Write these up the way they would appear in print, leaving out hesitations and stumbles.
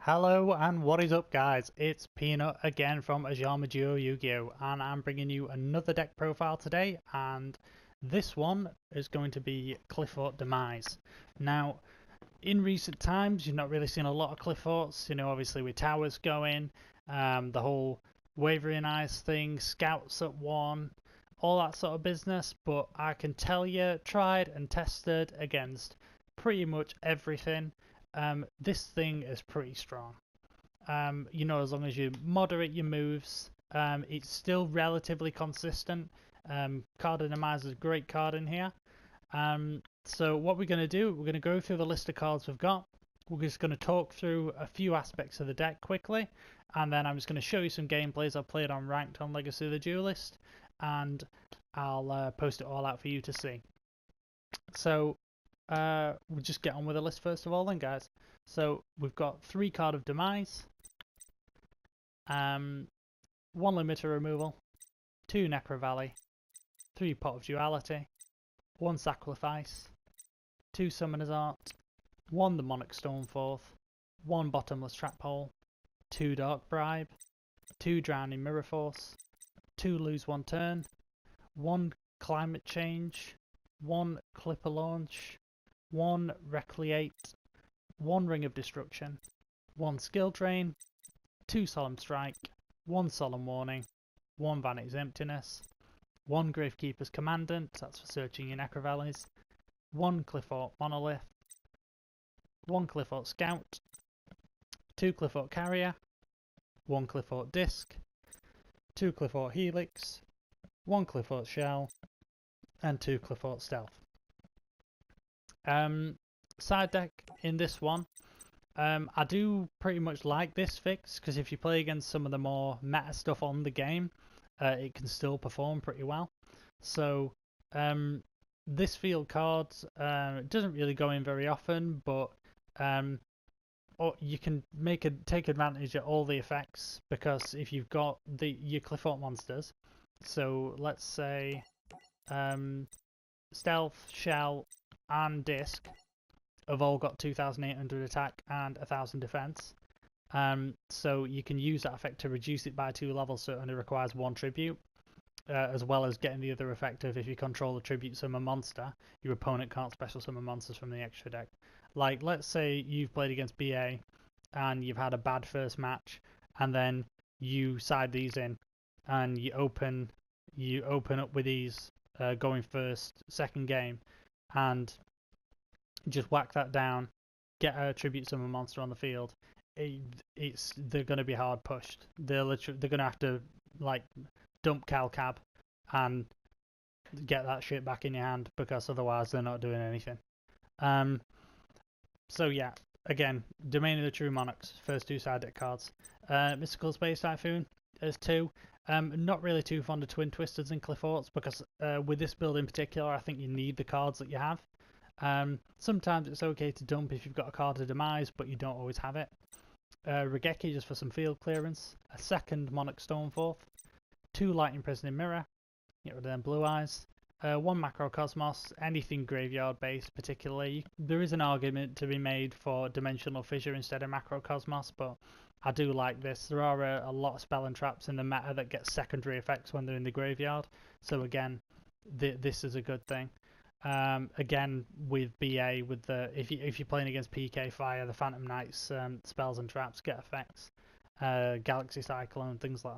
Hello and what is up guys, it's Peanut again from YuGiOh and I'm bringing you another deck profile today, and this one is going to be Qliphort Demise. Now in recent times you've not really seen a lot of Qliphorts, obviously with towers going, the whole Wavering Eyes thing, scouts at 1, all that sort of business, but I can tell you, tried and tested against pretty much everything. This thing is pretty strong. As long as you moderate your moves, it's still relatively consistent. Card Demise is a great card in here. So what we're going to do, we're going to go through the list of cards we've got. We're just going to talk through a few aspects of the deck quickly, and then I'm just going to show you some gameplays I've played on Ranked on Legacy of the Duelist, and I'll post it all out for you to see. So we'll just get on with the list first of all then, guys. So we've got 3 Card of Demise, 1 Limiter Removal, 2 Necro Valley, 3 Pot of Duality, 1 Sacrifice, 2 Summoner's Art, 1 Demonic Stormforth, 1 Bottomless Trap Hole, 2 Dark Bribe, 2 Drowning Mirror Force, 2 Lose 1 Turn, 1 Climate Change, 1 Clipper Launch, 1 Recreate, 1 Ring of Destruction, 1 Skill Drain, 2 Solemn Strike, 1 Solemn Warning, 1 Vanity's Emptiness, 1 Gravekeeper's Commandant, that's for searching your Necro Valleys, 1 Qliphort Monolith, 1 Qliphort Scout, 2 Qliphort Carrier, 1 Qliphort Disc, 2 Qliphort Helix, 1 Qliphort Shell, and 2 Qliphort Stealth. Side deck in this one, I do pretty much like this fix, because if you play against some of the more meta stuff on the game, it can still perform pretty well. So this field card doesn't really go in very often, but you can take advantage of all the effects, because if you've got your Qliphort monsters, so let's say Stealth, Shell and Disc have all got 2,800 attack and 1,000 defense. So you can use that effect to reduce it by 2 levels, so it only requires 1 tribute, as well as getting the other effect of if you control a tribute summon monster, your opponent can't special summon monsters from the extra deck. Like, let's say you've played against BA and you've had a bad first match, and then you side these in and you open up with these going first, second game, and just whack that down, get a tribute summon monster on the field. They're going to be hard pushed. They're going to have to dump Calcab and get that shit back in your hand, because otherwise they're not doing anything. So yeah, again, Domain of the True Monarchs, first 2 side deck cards. Mystical Space Typhoon, there's 2. Not really too fond of Twin Twisters and Qliphorts, because with this build in particular, I think you need the cards that you have. Sometimes it's okay to dump if you've got a card of Demise, but you don't always have it. Regeki just for some field clearance, a 2nd Monarch Stormforth, 2 Light Imprisoning Mirror, get rid of them Blue Eyes, 1 Macrocosmos, anything graveyard based particularly. There is an argument to be made for Dimensional Fissure instead of Macrocosmos, but I do like this. There are a lot of spell and traps in the meta that get secondary effects when they're in the graveyard, so again, this is a good thing. Again, with BA, if you're playing against PK Fire, the Phantom Knights spells and traps get effects, Galaxy Cyclone, things like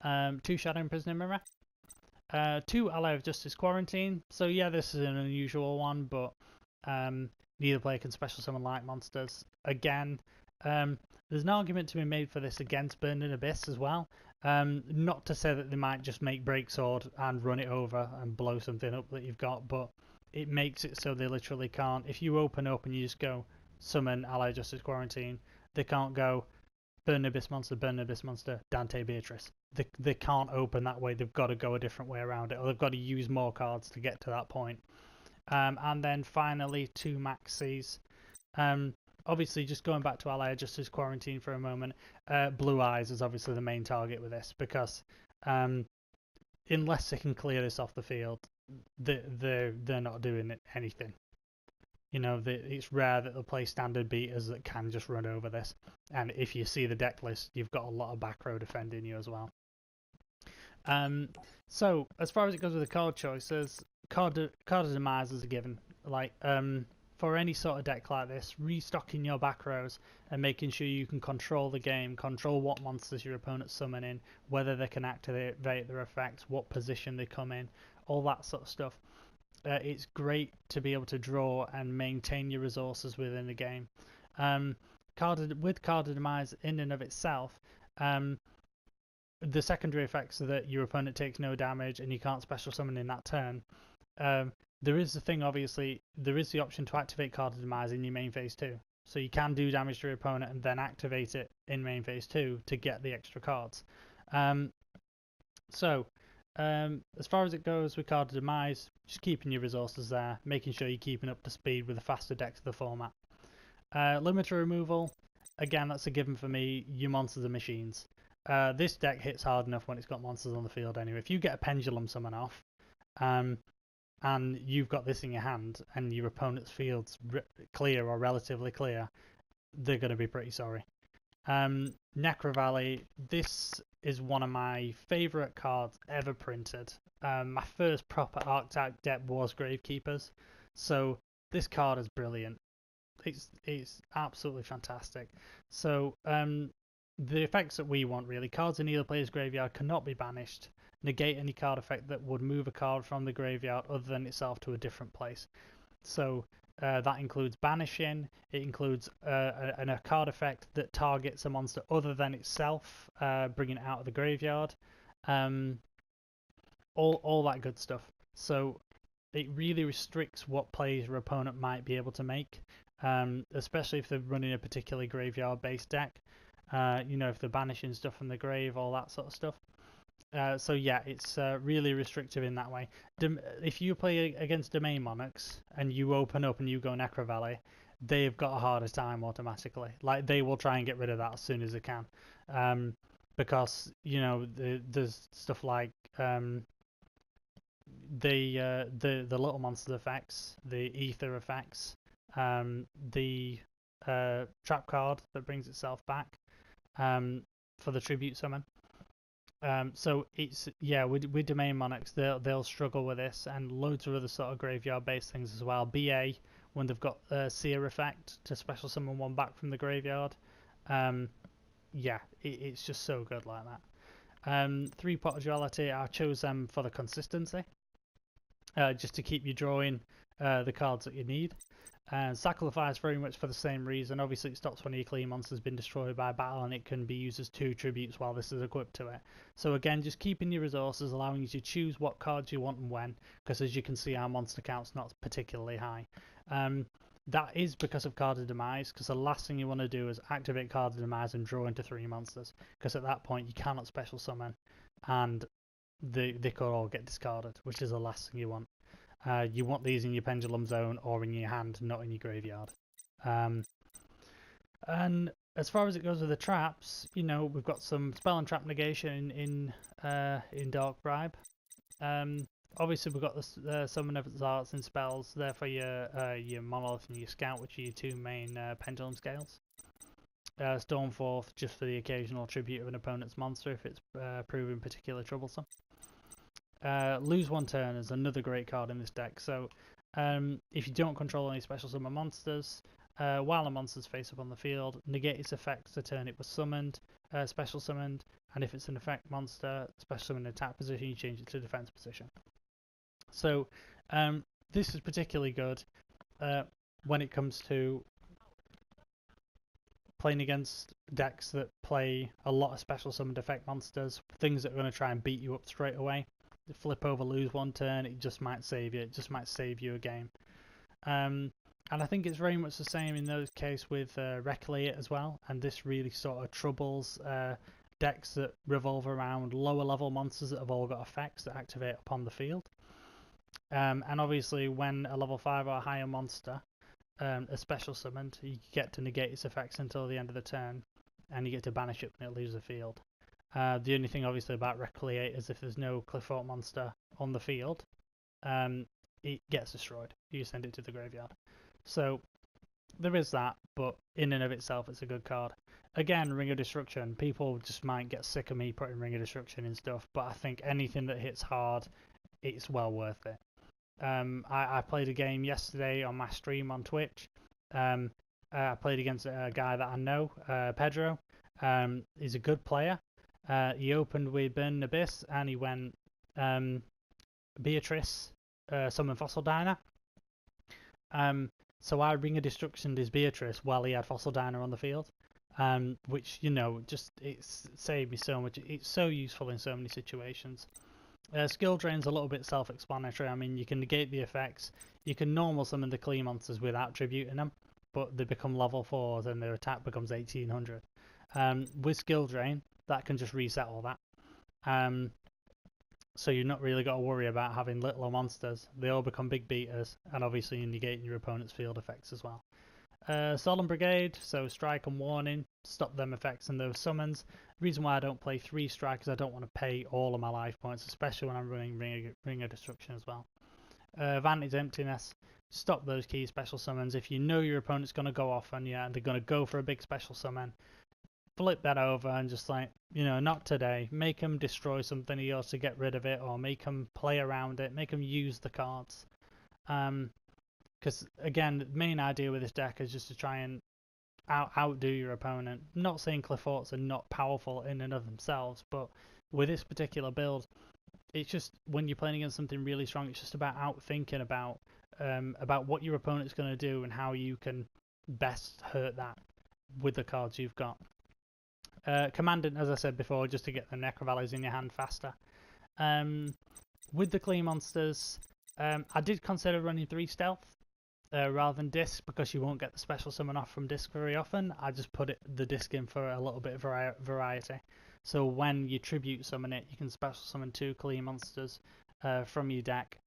that. 2 Shadow Imprisoning Mirror, 2 Ally of Justice Quarantine. So yeah, this is an unusual one, but neither player can special summon light monsters. Again, there's an argument to be made for this against Burning Abyss as well. Not to say that they might just make Breaksword and run it over and blow something up that you've got, but it makes it so they literally can't. If you open up and you just go summon Ally Justice Quarantine, they can't go Burn Abyss Monster, Dante Beatrice. They can't open that way. They've got to go a different way around it, or they've got to use more cards to get to that point. And then finally 2 Maxis. Obviously, just going back to Ally Justice Quarantine for a moment, Blue Eyes is obviously the main target with this, because unless they can clear this off the field, they're not doing anything. You know, it's rare that they'll play standard beaters that can just run over this. And if you see the deck list, you've got a lot of back row defending you as well. So as far as it goes with the card choices, card of Demise is a given. Like, for any sort of deck like this, restocking your back rows and making sure you can control the game, control what monsters your opponent's summoning, whether they can activate their effects, what position they come in, all that sort of stuff. It's great to be able to draw and maintain your resources within the game. With Card of Demise in and of itself, the secondary effects are that your opponent takes no damage and you can't special summon in that turn. There is the thing, obviously, there is the option to activate Card of Demise in your main phase 2. So you can do damage to your opponent and then activate it in main phase 2 to get the extra cards. As far as it goes with Card of Demise, just keeping your resources there, making sure you're keeping up to speed with the faster decks of the format. Limiter removal, again, that's a given for me. Your monsters are machines. This deck hits hard enough when it's got monsters on the field anyway. If you get a pendulum summon off, and you've got this in your hand, and your opponent's field's clear or relatively clear, they're going to be pretty sorry. Necro Valley, this is one of my favourite cards ever printed. My first proper archetype deck was Gravekeepers, so this card is brilliant. It's absolutely fantastic. So the effects that we want, really, cards in either player's graveyard cannot be banished. Negate any card effect that would move a card from the graveyard other than itself to a different place. So that includes banishing. It includes a card effect that targets a monster other than itself, bringing it out of the graveyard. All that good stuff. So it really restricts what plays your opponent might be able to make, especially if they're running a particularly graveyard-based deck. If they're banishing stuff from the grave, all that sort of stuff. So yeah, it's really restrictive in that way. If you play against Domain Monarchs and you open up and you go Necro Valley, they've got a harder time automatically. Like, they will try and get rid of that as soon as they can, because there's stuff like the little monster effects, the ether effects, the trap card that brings itself back for the tribute summon. So it's with Domain Monarchs, they'll struggle with this, and loads of other sort of graveyard-based things as well. BA, when they've got Seer effect to special summon one back from the graveyard, it's just so good like that. 3-Pot of Duality, I chose them for the consistency, just to keep you drawing the cards that you need. Sacrifice very much for the same reason. Obviously, it stops one of your clean monsters being destroyed by battle, and it can be used as 2 tributes while this is equipped to it. So again, just keeping your resources, allowing you to choose what cards you want and when, because as you can see, our monster count's not particularly high. That is because of Card of Demise, because the last thing you want to do is activate Card of Demise and draw into 3 monsters, because at that point you cannot special summon, and they could all get discarded, which is the last thing you want. You want these in your pendulum zone or in your hand, not in your graveyard. And as far as it goes with the traps, we've got some spell and trap negation in Dark Bribe. Obviously, we've got the summon of arts and spells there for your monolith and your scout, which are your 2 main pendulum scales. Stormforth, just for the occasional tribute of an opponent's monster if it's proving particularly troublesome. Lose 1 turn is another great card in this deck. So if you don't control any special summon monsters, while a monster's face up on the field, negate its effects the turn it was summoned, special summoned, and if it's an effect monster, special summon in attack position, you change it to defense position. So this is particularly good when it comes to playing against decks that play a lot of special summoned effect monsters, things that are going to try and beat you up straight away. Flip over, lose 1 turn, it just might save you. It just might save you a game. And I think it's very much the same in those cases with Recreate as well. And this really sort of troubles decks that revolve around lower level monsters that have all got effects that activate upon the field. And obviously, when a level 5 or higher monster is special summoned, you get to negate its effects until the end of the turn, and you get to banish it when it leaves the field. The only thing obviously about Recreate is if there's no Qliphort monster on the field, it gets destroyed. You send it to the graveyard. So there is that, but in and of itself, it's a good card. Again, Ring of Destruction. People just might get sick of me putting Ring of Destruction in stuff, but I think anything that hits hard, it's well worth it. I played a game yesterday on my stream on Twitch. I played against a guy that I know, Pedro. He's a good player. He opened with Burning Abyss and he went Beatrice, summon Fossil Diner. So I Ring of Destruction his Beatrice while he had Fossil Diner on the field. Which, you know, just it's saved me so much. It's so useful in so many situations. Skill Drain's a little bit self-explanatory. I mean, you can negate the effects. You can normal summon the Klee monsters without tributing them, but they become level 4s and their attack becomes 1800. With Skill Drain, that can just reset all that. So you're not really got to worry about having littler monsters. They all become big beaters, and obviously you're negating your opponent's field effects as well. Solemn Brigade, so strike and warning, stop them effects and those summons. The reason why I don't play 3 strike is I don't want to pay all of my life points, especially when I'm running Ring of Destruction as well. Vantage Emptiness, stop those key special summons. If you know your opponent's going to go off on you and they're going to go for a big special summon, flip that over and just like, you know, not today. Make them destroy something of yours to get rid of it, or make them play around it, make them use the cards. Because again, the main idea with this deck is just to try and outdo your opponent. I'm not saying Qliphorts are not powerful in and of themselves, but with this particular build, it's just when you're playing against something really strong, it's just about outthinking about what your opponent's going to do and how you can best hurt that with the cards you've got. Commandant, as I said before, just to get the Necrovalleys in your hand faster. With the Klee monsters, I did consider running 3 stealth rather than disc, because you won't get the special summon off from disc very often. I just put the disc in for a little bit of variety. So when you tribute summon it, you can special summon 2 Klee monsters from your deck.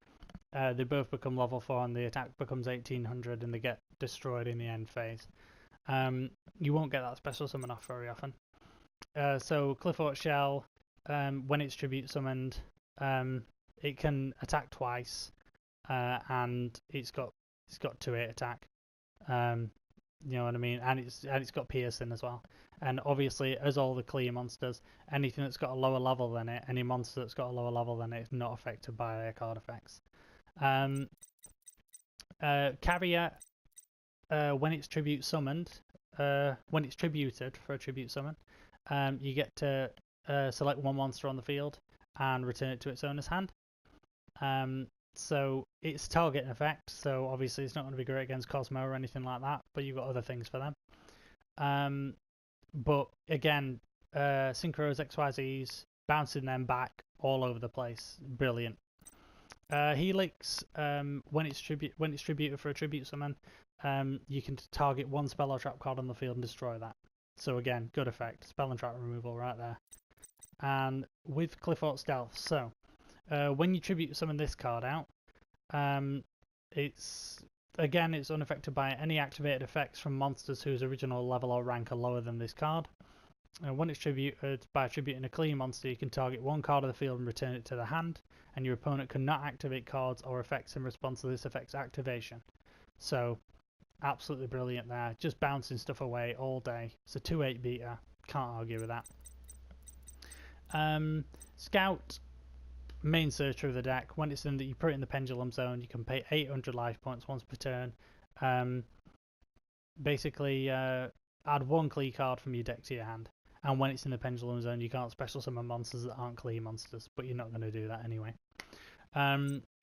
They both become level 4 and the attack becomes 1800 and they get destroyed in the end phase. You won't get that special summon off very often. So Qliphort Shell, when it's tribute summoned, it can attack twice, and it's got 2-8 attack. You know what I mean? And it's got piercing as well. And obviously, as all the Klee monsters, anything that's got a lower level than it, any monster that's got a lower level than it, is not affected by their card effects. Carrier, when it's tribute summoned, when it's tributed for a tribute summon, you get to select 1 monster on the field and return it to its owner's hand. So it's target effect, so obviously it's not going to be great against Cosmo or anything like that, but you've got other things for them. But again, Synchros, XYZs, bouncing them back all over the place, brilliant. Helix, when it's tributed for a tribute summon, you can target 1 spell or trap card on the field and destroy that. So again, good effect, spell and trap removal right there. And with Qliphort Stealth, so when you tribute summon this card out, it's unaffected by any activated effects from monsters whose original level or rank are lower than this card. When it's tributed by tributing a Klee monster, you can target 1 card of the field and return it to the hand, and your opponent cannot activate cards or effects in response to this effect's activation. So absolutely brilliant there, just bouncing stuff away all day. It's a 2-8 beater, can't argue with that. Scout, main searcher of the deck. When it's in you put it in the pendulum zone, you can pay 800 life points once per turn. Basically, add 1 Klee card from your deck to your hand, and when it's in the pendulum zone, you can't special summon monsters that aren't Klee monsters, but you're not going to do that anyway.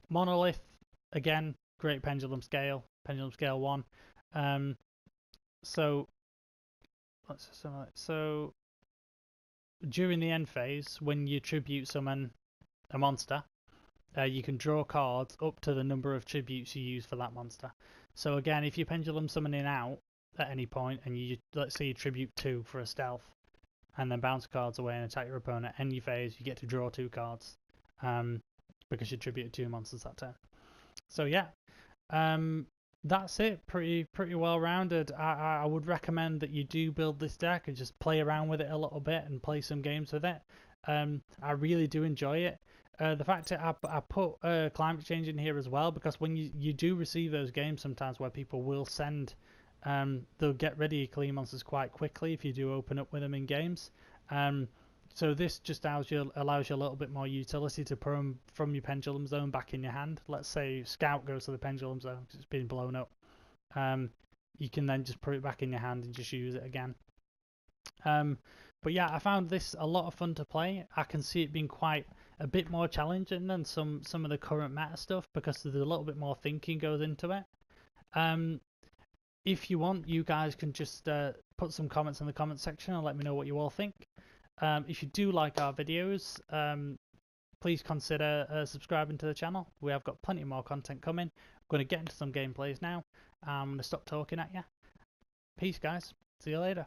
Monolith, again, great pendulum scale 1. So during the end phase, when you tribute summon a monster, you can draw cards up to the number of tributes you use for that monster. So again, if you're pendulum summoning out at any point and let's say you tribute 2 for a stealth and then bounce cards away and attack your opponent, end your phase, you get to draw 2 cards because you tributed 2 monsters that turn. So yeah, that's it. Pretty well rounded. I would recommend that you do build this deck and just play around with it a little bit and play some games with it. I really do enjoy it. The fact that I put climate change in here as well, because when you do receive those games sometimes where people will send, they'll get rid of your clean monsters quite quickly if you do open up with them in games. So this just allows you a little bit more utility to put them from your pendulum zone back in your hand. Let's say Scout goes to the pendulum zone because it's been blown up. You can then just put it back in your hand and just use it again. But yeah, I found this a lot of fun to play. I can see it being quite a bit more challenging than some of the current meta stuff, because there's a little bit more thinking goes into it. If you want, you guys can just put some comments in the comment section and let me know what you all think. If you do like our videos, please consider subscribing to the channel. We have got plenty more content coming. I'm going to get into some gameplays now. I'm going to stop talking at you. Peace, guys. See you later.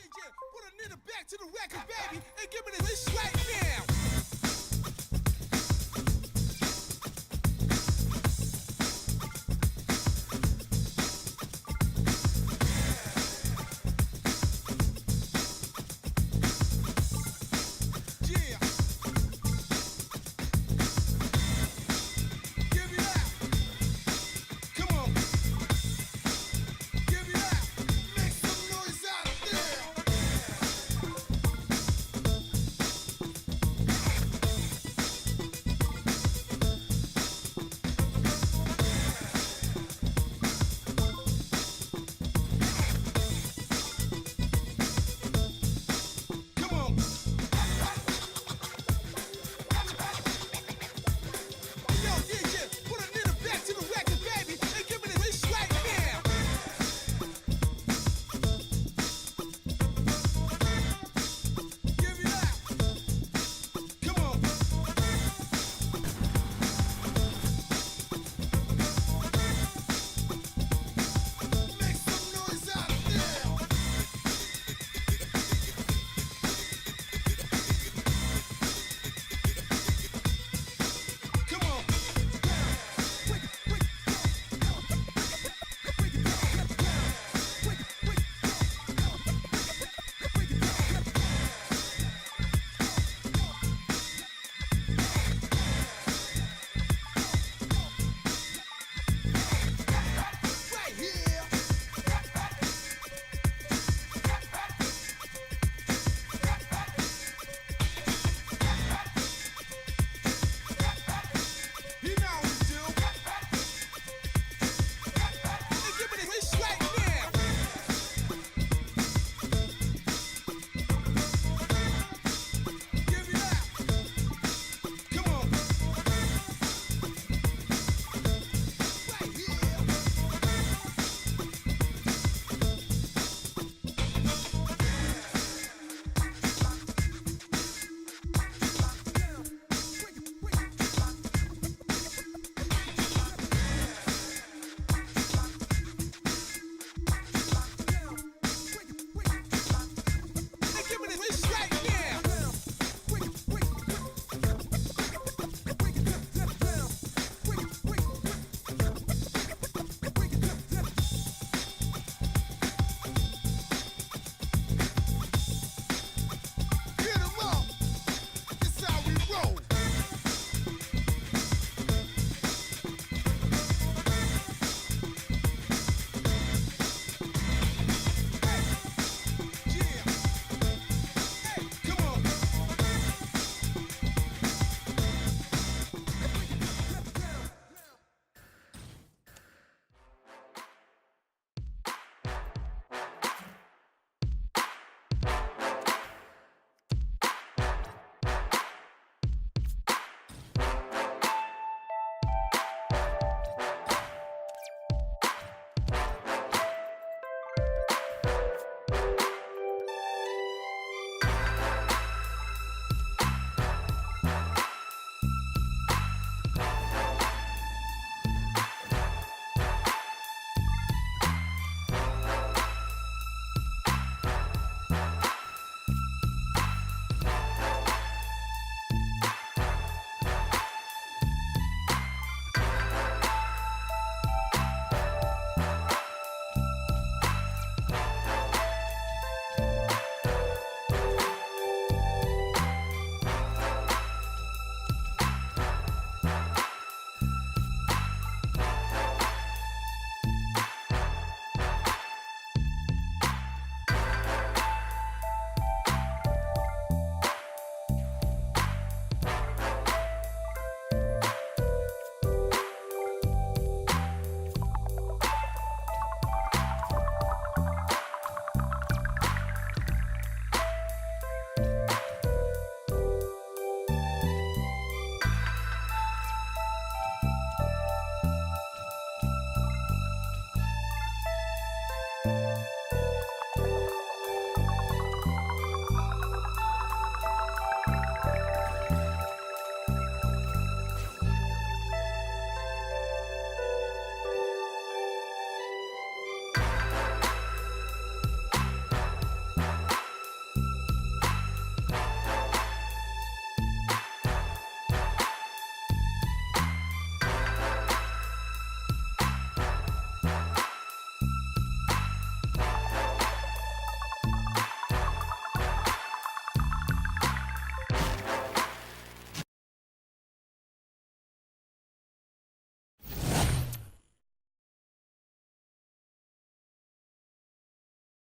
DJ, put a nigga back to the record, baby, and give me this right now.